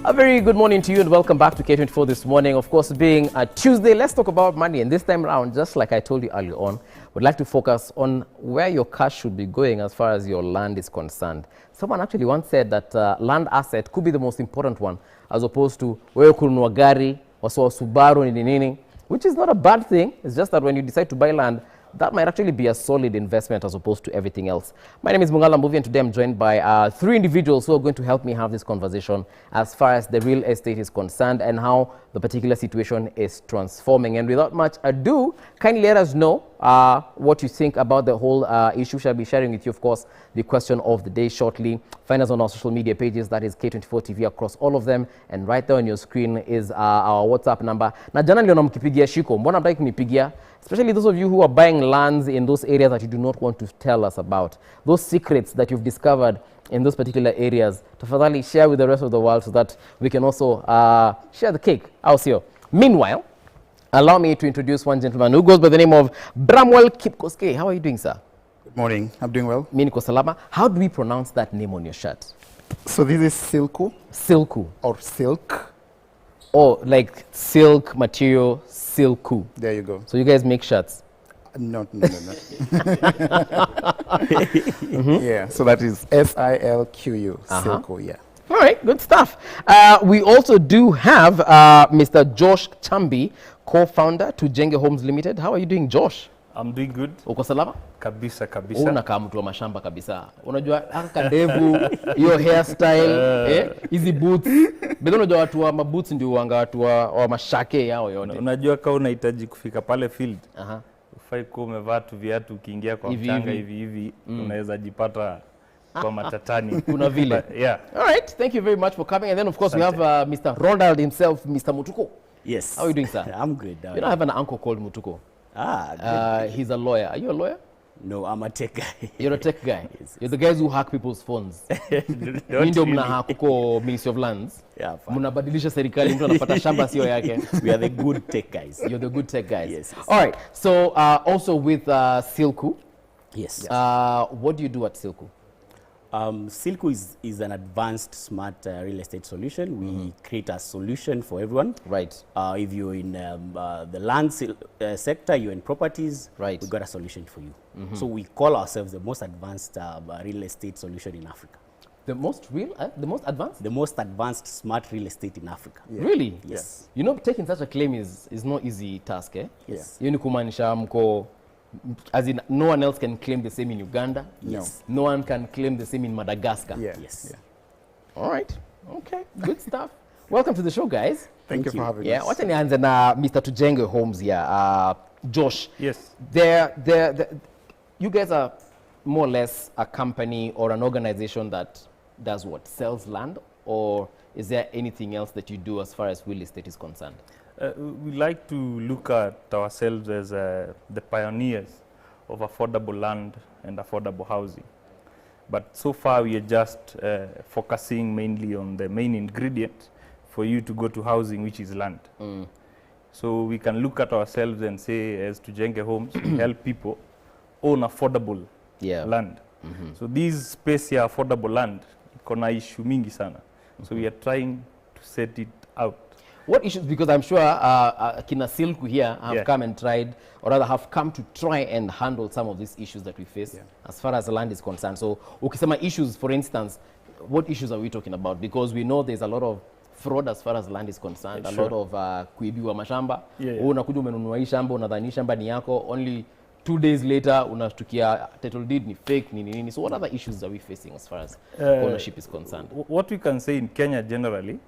A very good morning to you and welcome back to K24 this morning. Of course, being a Tuesday, let's talk about money. And this time around, just like I told you earlier on, we'd like to focus on where your cash should be going as far as your land is concerned. Someone actually once said that land asset could be the most important one as opposed to wewe kununua gari, also Subaru nini, which is not a bad thing. It's just that when you decide to buy land, that might actually be a solid investment as opposed to everything else. My name is Mungala Mbuvi, and today I'm joined by three individuals who are going to help me have this conversation as far as the real estate is concerned and how the particular situation is transforming. And without much ado, kindly let us know what you think about the whole issue. Shall be sharing with you, of course, the question of the day shortly. Find us on our social media pages, that is K24 TV across all of them. And right there on your screen is our WhatsApp number. Na jana niliona mkipigia shiko, mbona mtaki kunipigia? Especially those of you who are buying lands in those areas that you do not want to tell us about. Those secrets that you've discovered in those particular areas, tafadhali share with the rest of the world so that we can also share the cake. I'll see you. Meanwhile, allow me to introduce one gentleman who goes by the name of Bramwell Kipkoskei. How are you doing, sir? Good morning. I'm doing well. Mimi niko salama. How do we pronounce that name on your shirt? So this is SILCO. SILCO. Or silk. Oh, like silk material, SILCO. There you go. So you guys make shirts? No. Yeah, so that is SILQU, SILCO, yeah. All right, good stuff. We also do have Mr. Josh Chambi, co-founder to Django Homes Limited. How are you doing, Josh? I'm doing good. Uko salama? Kabisa. Unakaa mtu wa mashamba kabisa. Unajua haka kadevu, your hairstyle, hizi boots. Bila unajua watu wa maboots ndio wanga watu wa mashake yao yote. Unajua kama unahitaji kufika pale field. Ufai kuwa umevaa tu viatu ukiingia kwa mchanga hivi unaweza jipata kwa matatani. Kuna vile. Yeah. All right, thank you very much for coming. And then of course we have Mr. Ronald himself, Mr. Mutuko. Yes. How are you doing, sir? I'm good. You don't have an uncle called Mutuko. Good. He's a lawyer. Are you a lawyer? No, I'm a tech guy. You're a tech guy. Yes. You're the guys who hack people's phones. Ndio mnahack huko Ministry of Lands. Yeah, fine. Mnabadilisha serikali, mtu anapata shamba sio yake. We are the good tech guys. You're the good tech guys. Yes. All right. So also with SILCO. Yes. What do you do at SILCO? SILCO is an advanced smart real estate solution. We create a solution for everyone. Right. If you're in the land sector, you're in properties, right, we got a solution for you. So we call ourselves the most advanced real estate solution in Africa. The most advanced? The most advanced smart real estate in Africa. Yeah. Really? Yes. You know, taking such a claim is no easy task, eh? Yes. Yoni kumaanisha mko, as in no one else can claim the same in Uganda. Yes. No one can claim the same in Madagascar. Yeah. Yes. Yeah. All right. Okay. Good stuff. Welcome to the show, guys. Thank you for having Yeah. us. Wacha nianze na Mr. Django Homes here. Josh. Yes. You guys are more or less a company or an organization that does what? Sells land? Or is there anything else that you do as far as real estate is concerned? We like to look at ourselves as the pioneers of affordable land and affordable housing. But so far we are just focusing mainly on the main ingredient for you to go to housing, which is land. So we can look at ourselves and say, as to Django Homes, we help people own affordable land. So this space here, affordable land, ikona issue mingi sana. So we are trying to set it out. What issues? Because I'm sure Kina SILCO here have come and tried, or rather have come to try and handle some of these issues that we face as far as the land is concerned. So, ukisema issues, for instance, what issues are we talking about? Because we know there's a lot of fraud as far as land is concerned, a lot of kuibiwa mashamba. Unakuja umenunua hii shamba, unadhani shamba ni yako, only 2 days later unashtukia title deed ni fake nini. So what other issues are we facing as far as ownership is concerned? What we can say in Kenya generally,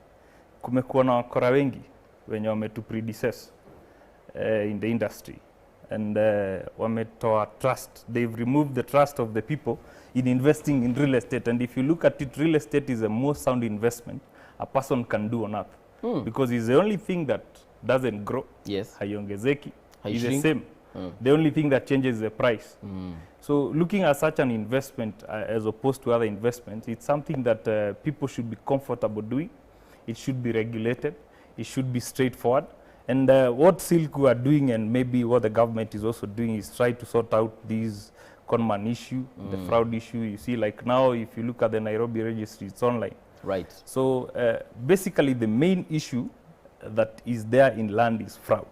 kumekuwa na wakora wengi wenye wametu predecess in the industry, and wametoa trust. They've removed the trust of the people in investing in real estate. And if you look at it, real estate is the most sound investment a person can do on earth, because it's the only thing that doesn't grow. Yes. Hayongezeki. It's the same. The only thing that changes is the price. So looking at such an investment as opposed to other investments, it's something that people should be comfortable doing. It should be regulated. It should be straightforward. And what SILCO are doing, and maybe what the government is also doing, is try to sort out these conman issue, the fraud issue. You see, like now, if you look at the Nairobi registry, it's online. Right. So basically the main issue that is there in land is fraud.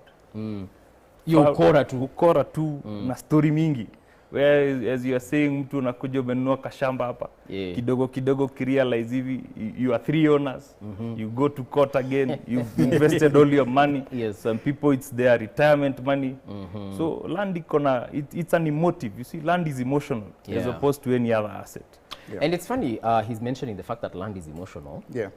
Hiyo ukora tu. Ukora tu na story mingi. Where as you are saying, mtu unakuja umenunua kashamba hapa. Kidogo kidogo kirealize hivi you are 3 owners. You go to court again. You've invested all your money. Yes. Some people it's their retirement money. So land it's an emotive. You see, land is emotional as opposed to any other asset. Yeah. And it's funny, he's mentioning the fact that land is emotional. Yeah.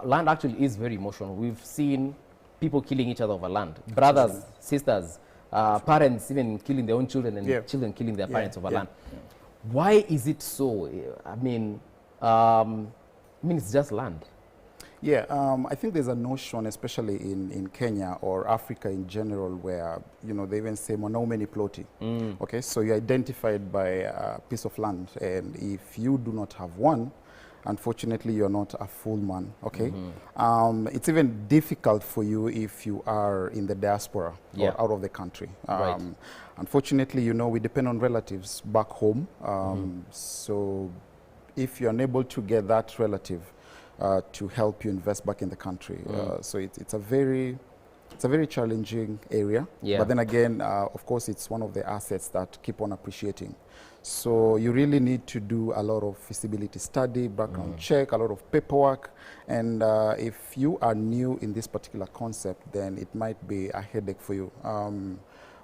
Land actually is very emotional. We've seen people killing each other over land. Brothers, sisters, parents even killing their own children and children killing their parents over land. Why is it so? I mean, it's just land. Yeah, I think there's a notion, especially in Kenya or Africa in general, where, you know, they even say mwanaume ni ploti. Okay, so you're identified by a piece of land, and if you do not have one, unfortunately, you're not a full man, okay? It's even difficult for you if you are in the diaspora or out of the country. Right. Unfortunately, you know, we depend on relatives back home. So if you're unable to get that relative to help you invest back in the country, so it's a very challenging area. But then again, of course, it's one of the assets that keep on appreciating. So you really need to do a lot of feasibility study, background check, a lot of paperwork. And if you are new in this particular concept, then it might be a headache for you.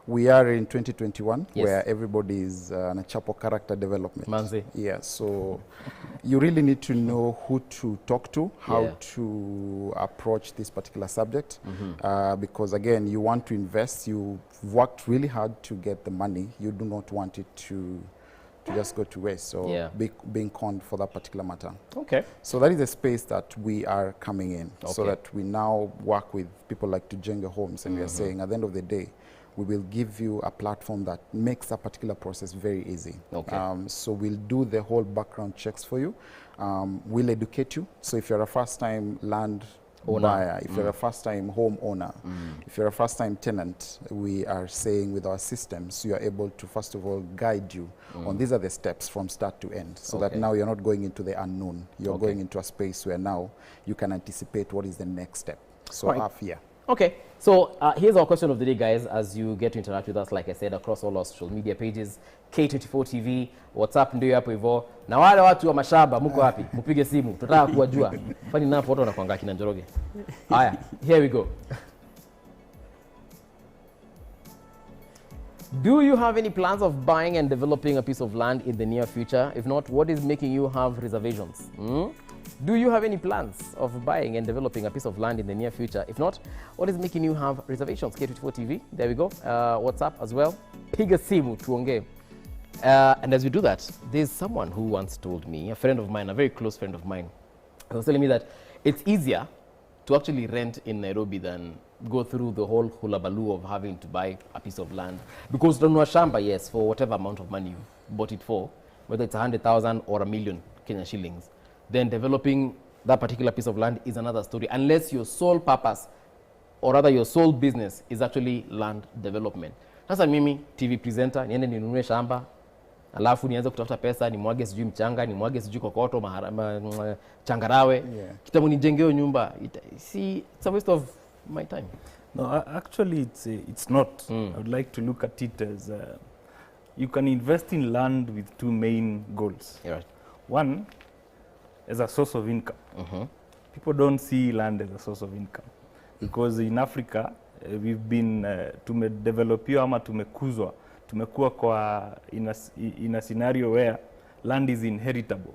We are in 2021, where everybody is on a chapo character development. Manzi. Yeah, so you really need to know who to talk to, how to approach this particular subject. Because again, you want to invest, you've worked really hard to get the money. You do not want it to just go to waste, so being conned for that particular matter. Okay. So that is a space that we are coming in, so that we now work with people like Django Homes, and we are saying at the end of the day, we will give you a platform that makes a particular process very easy. So we'll do the whole background checks for you. We'll educate you. So if you're a first-time land buyer, if you're a first-time home owner, if you're a first-time tenant, we are saying with our systems, you are able to, first of all, guide you on these are the steps from start to end, so that now you're not going into the unknown. You're going into a space where now you can anticipate what is the next step. So Okay, so here's our question of the day, guys, as you get to interact with us, like I said, across all our social media pages, K24 TV, WhatsApp ndio hapo hivyo. Na wale watu wa mashamba, mko wapi? Mpige simu, tunataka kuwajua. Kwani napo watu wanakuanga kina Njoroge. Haya, here we go. Do you have any plans of buying and developing a piece of land in the near future? If not, what is making you have reservations? Do you have any plans of buying and developing a piece of land in the near future? If not, what is making you have reservations? K24 TV, there we go. WhatsApp as well. Piga simu tuongee. And as we do that, there's someone who once told me, a friend of mine, a very close friend of mine, he was telling me that it's easier to actually rent in Nairobi than go through the whole hullabaloo of having to buy a piece of land. Because Donua Shamba, yes, for whatever amount of money you bought it for, whether it's 100,000 or a million Kenya shillings, then developing that particular piece of land is another story, unless your sole purpose, or rather your sole business, is actually land development. Sasa mimi TV presenter, niende ninunue shamba, alafu nianze kutafuta pesa, nimwage sijui mchanga, nimwage sijui kokoto, changarawe, kitamu nijengeo nyumba. It's a waste of my time. No, actually it's not. I would like to look at it as you can invest in land with two main goals. One, as a source of income. People don't see land as a source of income, because in Africa we've been tumedevelopiwa ama tumekuwa kwa in a scenario where land is inheritable.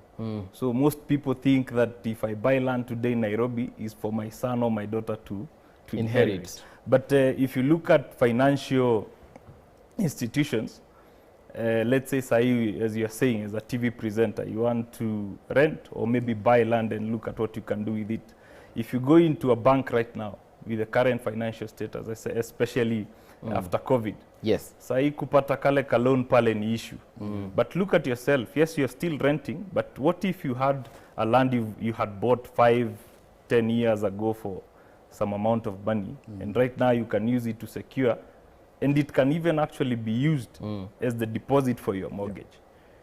So most people think that if I buy land today in Nairobi, is for my son or my daughter to inherit. But if you look at financial institutions, let's say, as you're saying, as a TV presenter, you want to rent or maybe buy land and look at what you can do with it. If you go into a bank right now with the current financial status, I say especially after COVID, sahi kupata kale ka loan pale ni issue. But look at yourself. Yes, you're still renting, but what if you had a land you had bought 5-10 years ago for some amount of money, and right now you can use it to secure, and it can even actually be used as the deposit for your mortgage.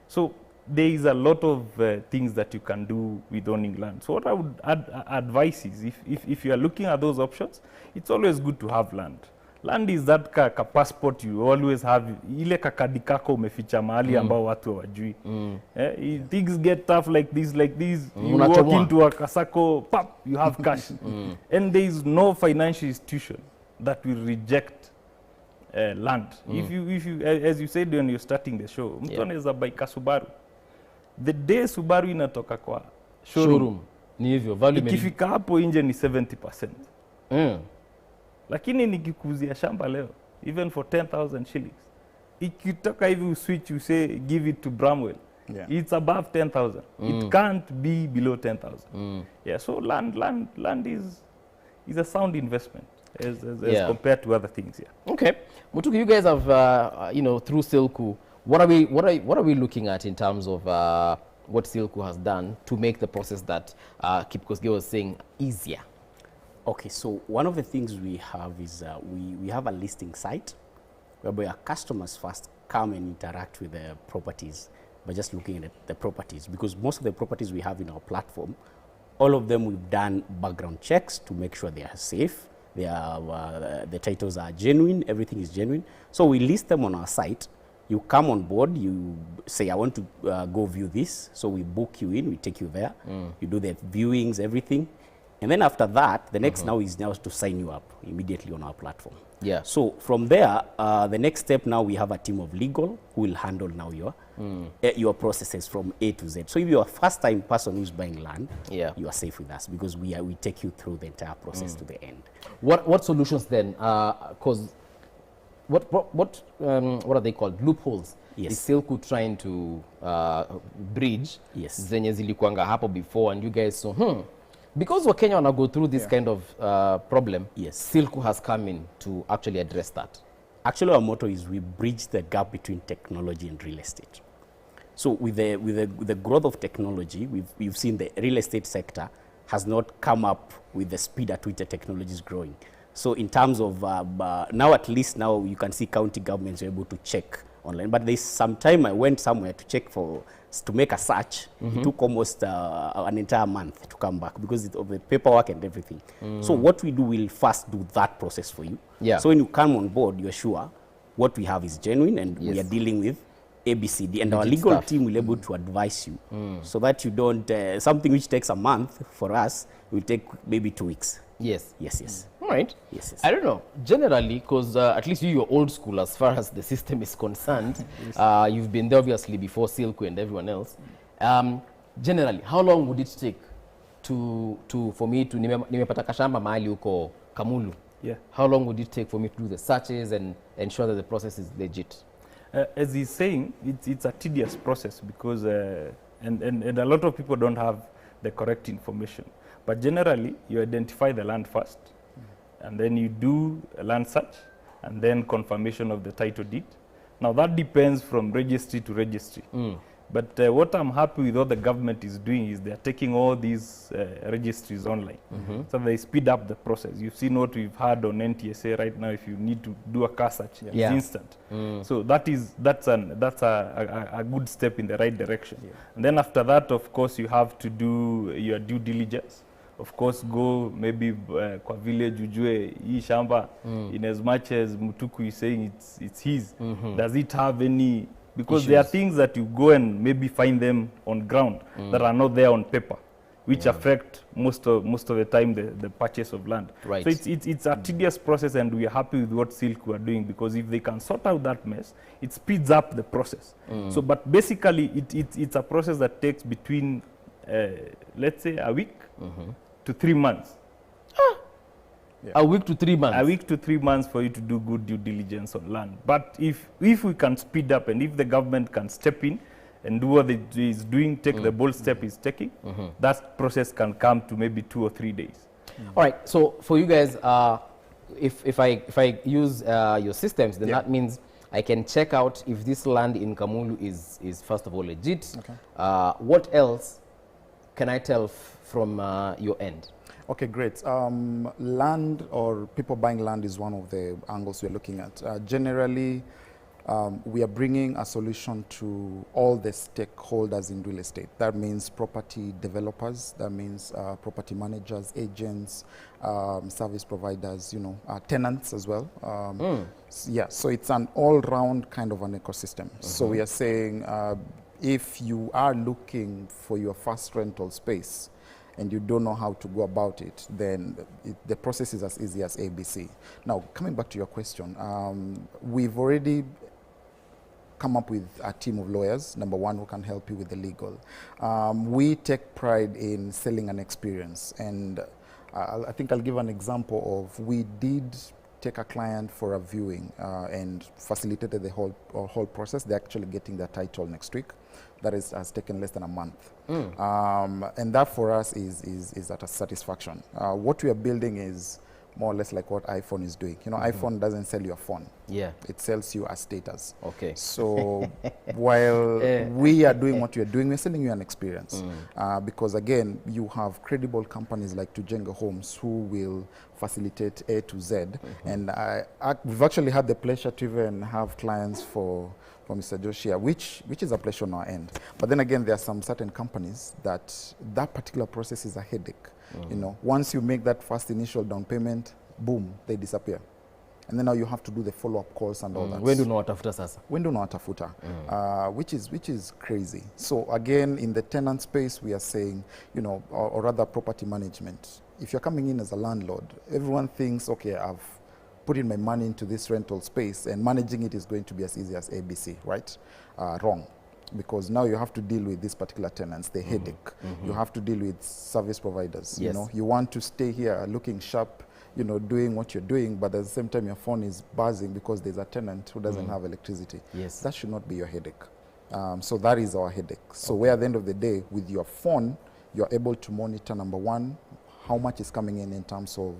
So there is a lot of things that you can do with owning land. So what I would advise is, if you are looking at those options, it's always good to have land. Land is that ka passport you always have, ile kakadi kako umeficha mahali ambao watu hawajui. Things get tough like this, you walk into a kasako, pop, you have cash. And there is no financial institution that will reject land. If you, as you said when you're starting the show, mtu anaweza buy Subaru. The day Subaru inatoka kwa showroom ni hivyo, value ikifika hapo nje ni 70%. Lakini nikikuzia shamba leo, even for 10,000 shillings, ikitoka hivi uswitch, you say give it to Bramwell, it's above 10,000. It can't be below 10,000. Yeah, so land is a sound investment as compared to other things. Okay, Mutuku, you guys have through SILCO, what are we looking at in terms of what SILCO has done to make the process that Kipkosgei was saying easier? Okay, so one of the things we have is we have a listing site whereby our customers first come and interact with the properties by just looking at the properties, because most of the properties we have in our platform, all of them we've done background checks to make sure they are safe, they are, the titles are genuine, everything is genuine. So we list them on our site. You come on board, you say, I want to go view this. So we book you in, we take you there. You do the viewings, everything. And then after that, the next now is to sign you up immediately on our platform. Yeah. So from there, the next step now, we have a team of legal who will handle now your processes from A to Z. So if you're a first-time person who's buying land, you are safe with us, because we take you through the entire process to the end. What solutions then? Because what are they called? Loopholes. Yes. Is SILCO trying to bridge? Yes. Zenye zilikuanga hapo before, and you guys so because Wakenya wanna go through this kind of problem. Yes. SILCO has come in to actually address that. Actually, our motto is we bridge the gap between technology and real estate. So with the growth of technology, we've seen the real estate sector has not come up with the speed at which the technology is growing. So in terms of now, at least now you can see county governments are able to check online. But there's some time I went somewhere to check to make a search. It took almost an entire month to come back because of the paperwork and everything. So what we do, we'll first do that process for you. Yeah. So when you come on board, you're sure what we have is genuine, and we are dealing with ABCD, and our legal team will be able to advise you so that you don't, something which takes a month for us will take maybe 2 weeks. Yes. Yes, yes. All right. Yes, yes. I don't know. Generally, because at least you're old school as far as the system is concerned. You've been there obviously before SILCO and everyone else. Generally, how long would it take for me to nimepata kashamba mahali uko Kamulu? Yeah. How long would it take for me to do the searches and ensure that the process is legit? As he's saying, it's a tedious process because and a lot of people don't have the correct information. But generally, you identify the land first, and then you do a land search, and then confirmation of the title deed. Now that depends from registry to registry. But what I'm happy with what the government is doing is they're taking all these registries online. So they speed up the process. You've seen what we've had on NTSA right now. If you need to do a car search, it's instant. So that's a good step in the right direction. And then after that, of course, you have to do your due diligence. Of course, go maybe kwa village ujue hii shamba, in as much as Mutuku is saying it's his. Does it have any? Because issues? There are things that you go and maybe find them on ground that are not there on paper, which affect most of the time the purchase of land. Right. So it's a tedious process, and we are happy with what SILCO are doing, because if they can sort out that mess, it speeds up the process. So, but basically, it's a process that takes between, let's say, a week to 3 months. A week to 3 months? A week to 3 months for you to do good due diligence on land. But if we can speed up, and if the government can step in and do what it is doing, take the bold step it's taking, that process can come to maybe 2 or 3 days. All right, so for you guys, if I use your systems, then that means I can check out if this land in Kamulu is first of all legit. What else can I tell from your end? Okay, great. Land or people buying land is one of the angles we're looking at. Generally, we are bringing a solution to all the stakeholders in real estate. That means property developers, that means property managers, agents, service providers, you know, tenants as well. Yeah, so it's an all-round kind of an ecosystem. So we are saying if you are looking for your first rental space and you don't know how to go about it, then the process is as easy as ABC. Now, coming back to your question, we've already come up with a team of lawyers, number one, who can help you with the legal. We take pride in selling an experience, and I think I'll give an example of, we did take a client for a viewing and facilitated the whole process. They're actually getting their title next week. That has taken less than a month. And that for us is at a satisfaction. What we are building is more or less like what iPhone is doing. You know, iPhone doesn't sell you a phone. Yeah. It sells you a status. Okay. So while we are doing what we are doing, we're selling you an experience. Because again, you have credible companies like Django Homes who will facilitate A to Z. And we've actually had the pleasure to even have clients for Mr. Joshua, which is a pleasure on our end. But then again, there are some certain companies that particular process is a headache. You know, once you make that first initial down payment, boom, they disappear. And then now you have to do the follow-up calls and all that. When do not after sasa? When do not after, which is crazy. So again, in the tenant space, we are saying, you know, or rather property management. If you're coming in as a landlord, everyone thinks, okay, I've put in my money into this rental space and managing it is going to be as easy as ABC, right? Wrong. Because now you have to deal with these particular tenants, the headache. You have to deal with service providers. You know, you want to stay here looking sharp, you know, doing what you're doing, but at the same time your phone is buzzing because there's a tenant who doesn't have electricity. That should not be your headache. So that is our headache. So where at the end of the day, with your phone, you're able to monitor, number one, how much is coming in terms of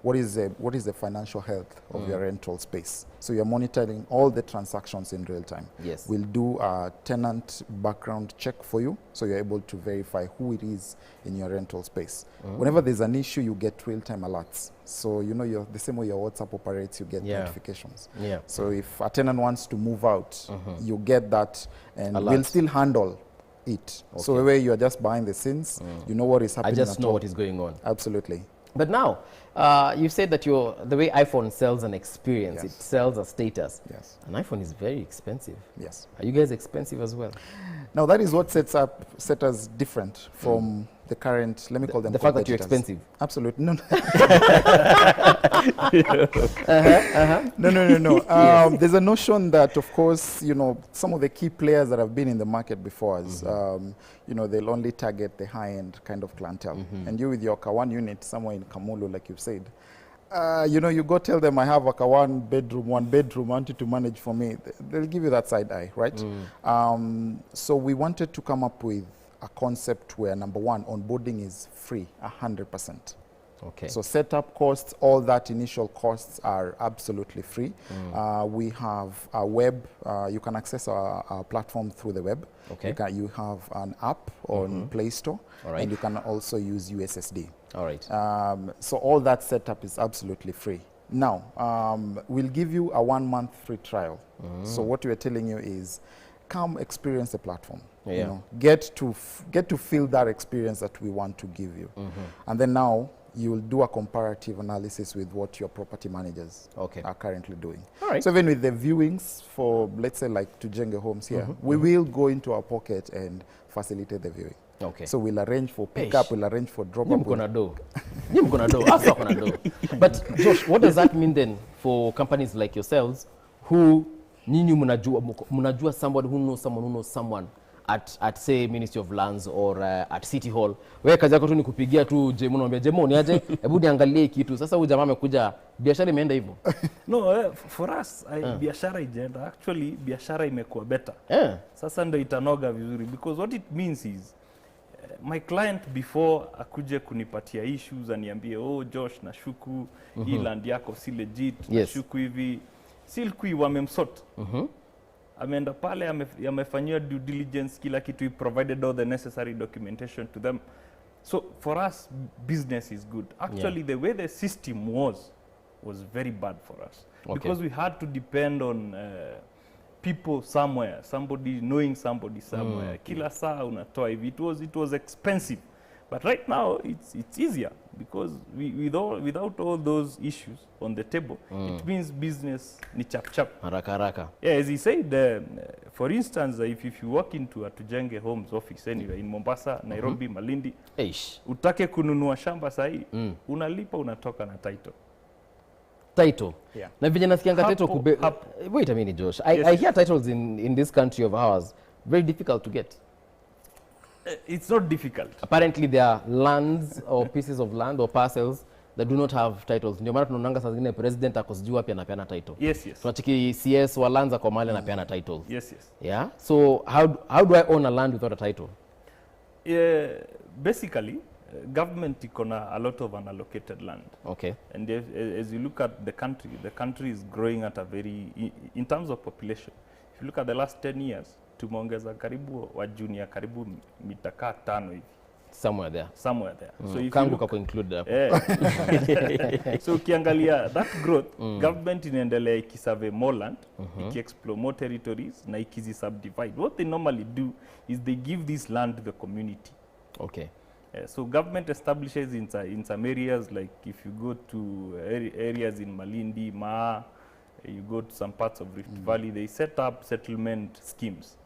what is the financial health of your rental space. So you're monitoring all the transactions in real time. We'll do a tenant background check for you, so you're able to verify who it is in your rental space. Whenever there's an issue, you get real-time alerts. So you know, the same way your WhatsApp operates, you get notifications. So if a tenant wants to move out, you get that, and we'll still handle it. So where you are just behind the scenes, you know what is happening. I just know what is going on. Absolutely. But now, you said that the way iPhone sells an experience, it sells a status. An iPhone is very expensive. Are you guys expensive as well? Now that is what sets us different from the current, let me call them the fact that you're expensive. Absolutely. No. No. There's a notion that, of course, you know, some of the key players that have been in the market before us, you know, they'll only target the high-end kind of clientele. And you with your K1 unit somewhere in Kamulu, like you've said, you know, you go tell them I have like a one bedroom, want you to manage for me. They'll give you that side eye, right? So we wanted to come up with a concept where, number one, onboarding is free, 100%. So setup costs, all that initial costs are absolutely free. We have a web, you can access our platform through the web. You have an app on Play Store, and you can also use USSD. So all that setup is absolutely free. Now, we'll give you a 1-month free trial. So what we're telling you is, come experience the platform. You know, get to feel that experience that we want to give you. And then now you will do a comparative analysis with what your property managers are currently doing. So even with the viewings for, let's say, like Django Homes here, we will go into our pocket and facilitate the viewing. So we'll arrange for pickup, we'll arrange for drop-up. But Josh, what does that mean then for companies like yourselves who munajua somebody who knows someone at say Ministry of Lands or at City Hall? Wewe kazi yako tu ni kupigia tu Jemo, unamwambia Jemo ni aje, hebu niangalie kitu. Sasa huyu jamaa amekuja, biashara imeenda hivyo. No, for us biashara ijaenda. Actually biashara imekuwa better. Sasa ndio itanoga vizuri, because what it means is my client before akuje kunipatia issues aniambie, oh Josh, nashuku hii land yako si legit, nashuku hivi, SILCO wamemsort. Ameenda pale, amefanyia due diligence, kila kitu, he provided all the necessary documentation to them. So for us, business is good. Actually, the way the system was very bad for us. Because we had to depend on people somewhere, somebody knowing somebody somewhere. Kila saa unatoa hivi. It was expensive. But right now, it's easier because without all those issues on the table, it means business ni chap. Haraka haraka. Yeah, as he said, for instance, if you walk into a Tujenge Homes office anywhere in Mombasa, Nairobi, Malindi, utake kununua shamba sahi, unalipa unatoka na title. Title. Yeah. Na vile nasikianga title wait a minute, Josh. I hear titles in this country of ours very difficult to get. It's not difficult. Apparently there are lands or pieces of land or parcels that do not have titles. Ndio maana tunaonanga saa zingine president ako sijui wapi anapeana title. Yes. Tunachiki CS wa lands kwa mahali anapeana titles. Yes. Yeah. So how do I own a land without a title? Basically, government ikona a lot of unallocated land. Okay. And as you look at the country is growing at a in terms of population. If you look at the last 10 years, tumeongeza karibu wa junior karibu mitaka 5 hivi. Somewhere there. So if Kangu kako include hapo. So ukiangalia that growth, government inaendelea ikisurvey more land, iki-explore more territories na ikizi-subdivide. What they normally do is they give this land to the community. Okay. So government establishes in some areas, like if you go to areas in Malindi, Maa, you go to some parts of Rift Valley, they set up settlement schemes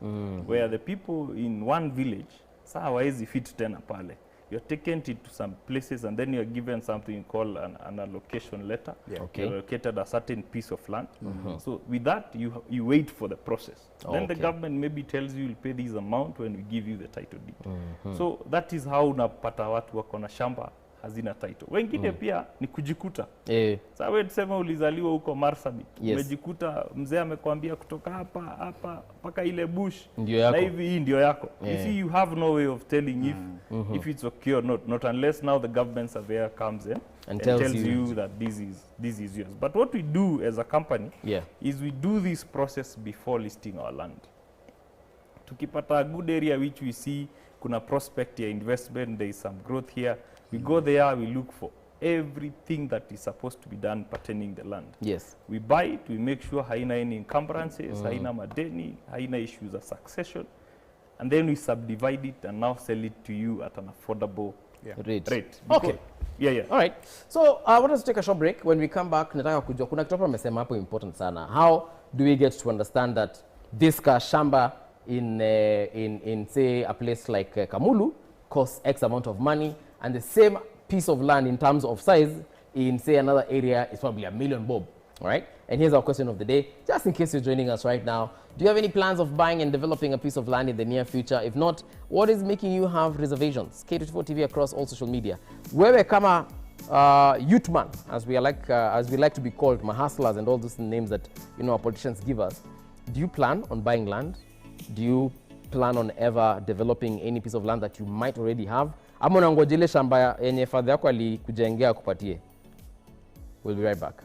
where the people in one village, saa hawawezi fit tena pale. You're taken to some places and then you're given something called an allocation letter. Yeah. Okay. You're allocated a certain piece of land. So with that, you wait for the process. Then the government maybe tells you, you'll pay this amount when we give you the title deed. So that is how unapata watu wako na shamba hazina title. Wengine pia ni kujikuta. Sasa wewe tuseme ulizaliwa huko Marsabit. Umejikuta mzee amekwambia kutoka hapa mpaka ile bush na hivi hii ndio yako. You see, you have no way of telling if it's okay or not unless now the government surveyor comes in and tells you that this is yours. But what we do as a company is we do this process before listing our land. Tukipata a good area which we see kuna prospect ya investment, there is some growth here, we go there, we look for everything that is supposed to be done pertaining the land. Yes. We buy it, we make sure haina any encumbrances, haina madeni, haina issues of succession, and then we subdivide it and now sell it to you at an affordable rate. Okay. Yeah. All right. So I want us to take a short break. When we come back, nataka kujua kuna kitu hapa amesema hapo important sana. How do we get to understand that this shamba in say a place like Kamulu costs X amount of money, and the same piece of land in terms of size in say another area is probably $1 million bob. All right. And here's our question of the day. Just in case you're joining us right now, do you have any plans of buying and developing a piece of land in the near future? If not, what is making you have reservations? K24 TV across all social media. Wewe kama youth man, as we like to be called, mahustlers and all those names that our politicians give us. Do you plan on buying land? Do you plan on ever developing any piece of land that you might already have? Ama unangojele shamba yenye father yako alikujengea kupatie? We'll be right back.